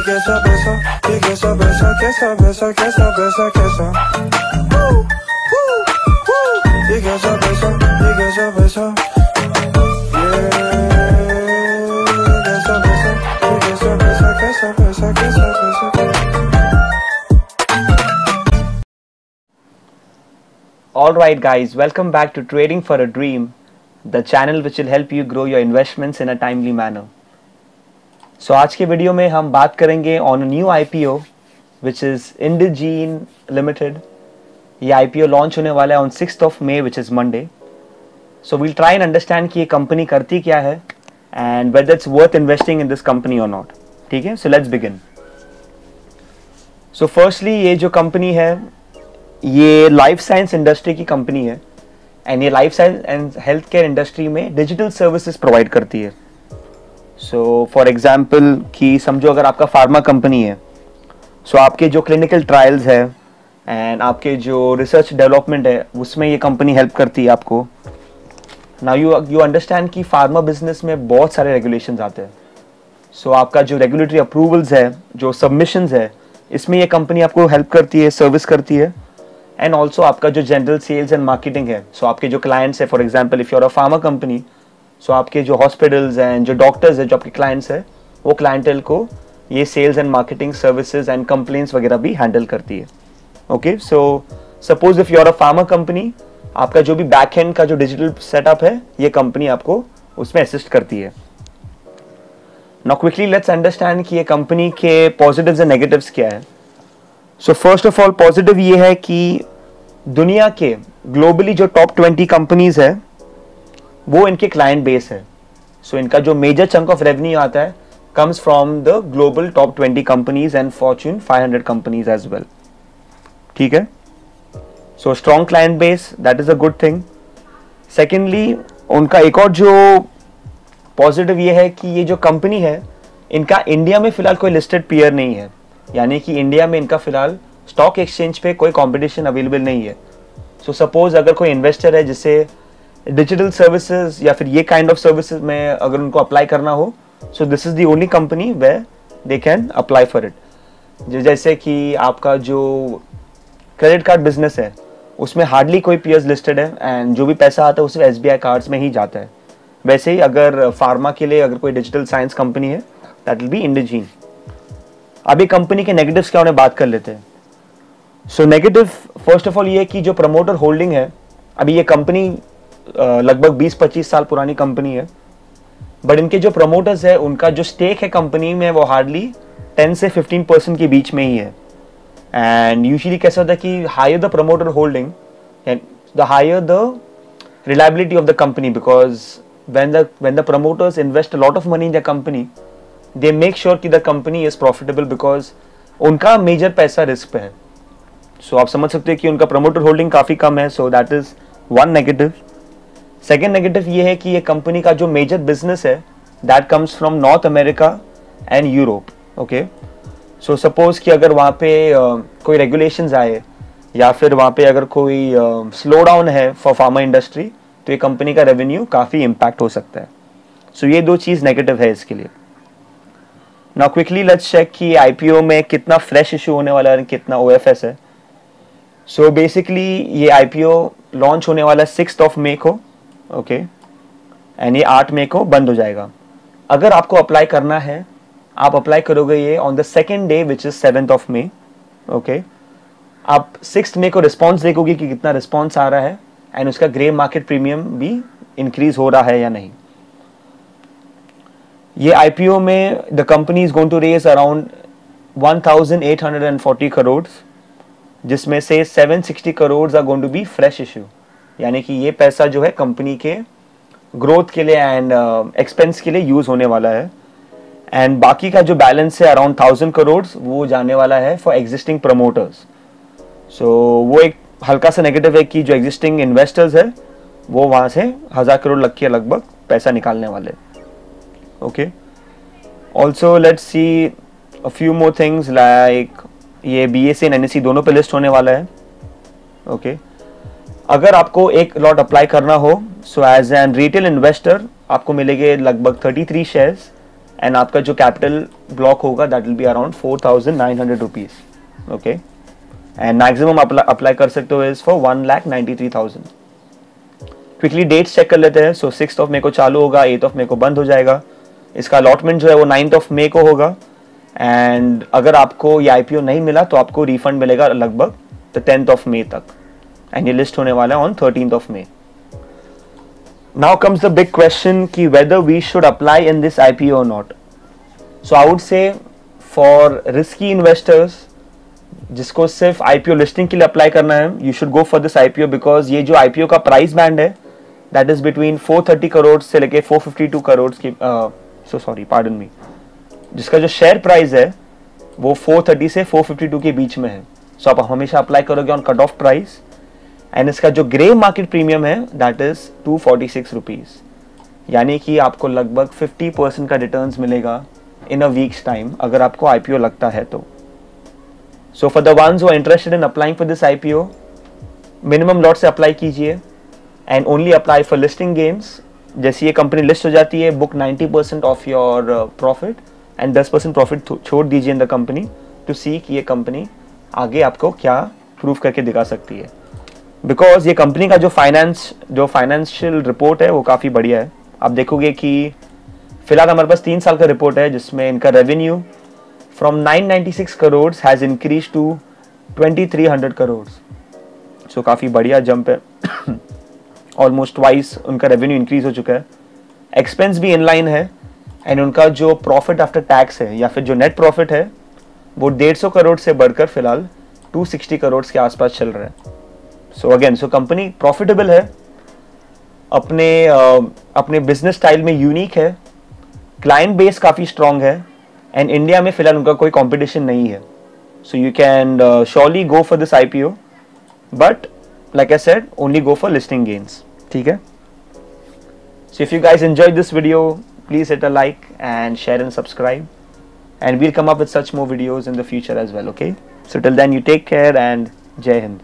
कैसा पैसा, ये कैसा पैसा, कैसा पैसा, कैसा पैसा, कैसा ये कैसा पैसा, ये कैसा पैसा, ये कैसा पैसा, ये कैसा पैसा, कैसा पैसा, कैसा पैसा। Alright guys, welcome back to Trading for a Dream, the channel which will help you grow your investments in a timely manner. So आज के वीडियो में हम बात करेंगे on a new IPO which is Indegene Limited. ये IPO launch होने वाला है on 6th of May which is Monday. So we'll try and understand कि ये company करती क्या है and whether it's worth investing in this company or not. ठीक है? So let's begin. So firstly ये जो company है ये लाइफ साइंस इंडस्ट्री की कंपनी है एंड ये life science and health care industry में डिजिटल सर्विसेज प्रोवाइड करती है. सो फॉर एग्जांपल कि समझो अगर आपका फार्मा कंपनी है, सो आपके जो क्लिनिकल ट्रायल्स है एंड आपके जो रिसर्च डेवलपमेंट है उसमें ये कंपनी हेल्प करती है आपको. नाउ यू अंडरस्टैंड कि फार्मा बिजनेस में बहुत सारे रेगुलेशंस आते हैं. सो आपका जो रेगुलेटरी अप्रूवल्स है, जो सबमिशंस है, इसमें ये कंपनी आपको हेल्प करती है, सर्विस करती है. एंड ऑल्सो आपका जो जनरल सेल्स एंड मार्केटिंग है, सो आपके जो क्लाइंट्स है, for example if you are a pharma company, so आपके जो हॉस्पिटल्स हैं, जो डॉक्टर्स है, जो आपके क्लाइंट्स है, वो क्लाइंटल को ये sales and marketing services and complaints वगैरह भी हैंडल करती है. Okay, so suppose if you are a pharma company, आपका जो भी बैक एंड का जो डिजिटल सेटअप है ये कंपनी आपको उसमें असिस्ट करती है. नाउ क्विकली लेट्स अंडरस्टैंड कि ये कंपनी के पॉजिटिव्स एंड नेगेटिव्स क्या है. So first of all positive ये है कि दुनिया के ग्लोबली जो टॉप 20 कंपनीज है वो इनके क्लाइंट बेस है. सो इनका जो मेजर चंक ऑफ रेवेन्यू आता है comes from the global top 20 companies and fortune 500 companies as well. ठीक है, so strong client base, that is a good thing. Secondly उनका एक और जो पॉजिटिव ये है कि ये जो कंपनी है इनका इंडिया में फिलहाल कोई लिस्टेड पीयर नहीं है, यानी कि इंडिया में इनका फिलहाल स्टॉक एक्सचेंज पे कोई कंपटीशन अवेलेबल नहीं है. सो सपोज अगर कोई इन्वेस्टर है जिसे डिजिटल सर्विसेज या फिर ये काइंड ऑफ सर्विसेज में अगर उनको अप्लाई करना हो, so this is the only company where they can apply for it. जैसे कि आपका जो क्रेडिट कार्ड बिजनेस है उसमें हार्डली कोई पीयर्स लिस्टेड है एंड जो भी पैसा आता है उसमें SBI कार्ड्स में ही जाता है. वैसे ही अगर फार्मा के लिए अगर कोई डिजिटल साइंस कंपनी है दैट विल बी इंडिजीन. अभी कंपनी के नेगेटिव्स क्या उन्हें बात कर लेते हैं. So negative first of all ये कि जो प्रमोटर होल्डिंग है, अभी ये कंपनी लगभग 20-25 साल पुरानी कंपनी है, बट इनके जो प्रमोटर्स है उनका जो स्टेक है कंपनी में वो हार्डली 10 से 15% के बीच में ही है. एंड यूजुअली कैसा होता है कि higher the promoter holding the higher the reliability of the company, because when the promoters invest a lot of money in their company, they make sure कि the company is profitable because उनका major पैसा risk पे है. सो आप समझ सकते हैं कि उनका प्रमोटर होल्डिंग काफ़ी कम है. So that is one negative. Second negative ये है कि ये कंपनी का जो मेजर बिजनेस है that comes from north America and Europe. Okay, so suppose कि अगर वहाँ पे कोई रेगुलेशंस आए या फिर वहाँ पे अगर कोई स्लो डाउन है फॉर फार्मा इंडस्ट्री, तो ये कंपनी का रेवेन्यू काफ़ी इम्पैक्ट हो सकता है. सो ये दो चीज़ नेगेटिव है इसके लिए. नाउ क्विकली लेट्स चेक कि IPO में कितना फ्रेश इशू होने वाला है, कितना OFS है. सो बेसिकली ये IPO लॉन्च होने वाला है 6th of May को. ओके, एंड ये 8 मई को बंद हो जाएगा. अगर आपको अप्लाई करना है, आप अप्लाई करोगे ये on the second day which is 7th of May. Okay, आप 6th मई को रिस्पॉन्स देखोगे कि कितना रिस्पॉन्स आ रहा है एंड उसका ग्रे मार्केट प्रीमियम भी इंक्रीज हो रहा है या नहीं. ये IPO में the company is going to raise around 1840 crore, जिसमें से 760 crore are going to be fresh issue, यानी कि ये पैसा जो है कंपनी के ग्रोथ के लिए एंड एक्सपेंस के लिए यूज होने वाला है. एंड बाकी का जो बैलेंस है अराउंड 1000 करोड़ वो जाने वाला है फॉर एग्जिस्टिंग प्रमोटर्स. सो वो एक हल्का सा नेगेटिव है कि जो एग्जिस्टिंग इन्वेस्टर्स है वो वहाँ से 1000 करोड़ लग के लगभग पैसा निकालने वाले. Okay, also let's see a few more things like ये BSE एंड NSE दोनों पे लिस्ट होने वाला है. ओके, अगर आपको एक लॉट अप्लाई करना हो, so as an retail investor आपको मिलेंगे लगभग 33 शेयर्स एंड आपका जो कैपिटल ब्लॉक होगा that will be around 4,900 rupees. Okay, and maximum apply कर सकते हो is for 1,93,000. Quickly dates check कर लेते हैं. सो 6th of May को चालू होगा, 8th of May को बंद हो जाएगा. इसका अलॉटमेंट जो है वो 9th of May को होगा. एंड अगर आपको ये IPO नहीं मिला तो आपको रिफंड मिलेगा लगभग द 10th of May तक. एंड ये लिस्ट होने वाला है on 13th of May. Now comes the big question कि whether we should apply in this IPO और नॉट. So I would say for risky investors जिसको सिर्फ IPO लिस्टिंग के लिए अप्लाई करना है, you should go for this IPO because ये जो IPO का प्राइस बैंड है दैट इज बिटवीन 430 करोड़ से लेके 452 करोड़ की जिसका जो शेयर प्राइस है वो 430 से 452 के बीच में है. सो आप हमेशा अप्लाई करोगे on cut off price. And इसका जो ग्रे मार्केट प्रीमियम है दैट इज 246 रुपीज, यानी कि आपको लगभग 50% का रिटर्न्स मिलेगा इन अ वीक्स टाइम अगर आपको IPO लगता है तो. So for the ones who are interested in applying for this IPO, minimum lot से अप्लाई कीजिए and only apply for listing gains. जैसे ये कंपनी लिस्ट हो जाती है, book 90% of your profit and 10% profit छोड़ दीजिए in the company to see कि ये कंपनी आगे आपको क्या प्रूव करके दिखा सकती है. बिकॉज ये कंपनी का जो फाइनेंशियल रिपोर्ट है वो काफ़ी बढ़िया है. आप देखोगे कि फिलहाल हमारे पास 3 साल का रिपोर्ट है जिसमें इनका revenue from 996 crore has increase to 2300 crore. So काफ़ी बढ़िया जंप है. ऑलमोस्ट ट्वाइस उनका रेवेन्यू इंक्रीज हो चुका है. एक्सपेंस भी इनलाइन है एंड उनका जो प्रॉफिट आफ्टर टैक्स है या फिर जो नेट प्रॉफिट है वो 150 करोड़ से बढ़कर फिलहाल 260 करोड़ के आसपास चल रहा है. सो अगेन कंपनी प्रॉफिटेबल है, अपने बिजनेस स्टाइल में यूनिक है, क्लाइंट बेस काफ़ी स्ट्रॉन्ग है एंड इंडिया में फिलहाल उनका कोई कंपटीशन नहीं है. So you can surely go for this IPO, but like I said only go for listing gains. ठीक है. So if you guys enjoy this video, please hit a like and share and subscribe, and we'll come up with such more videos in the future as well. Okay, so till then you take care and Jai Hind.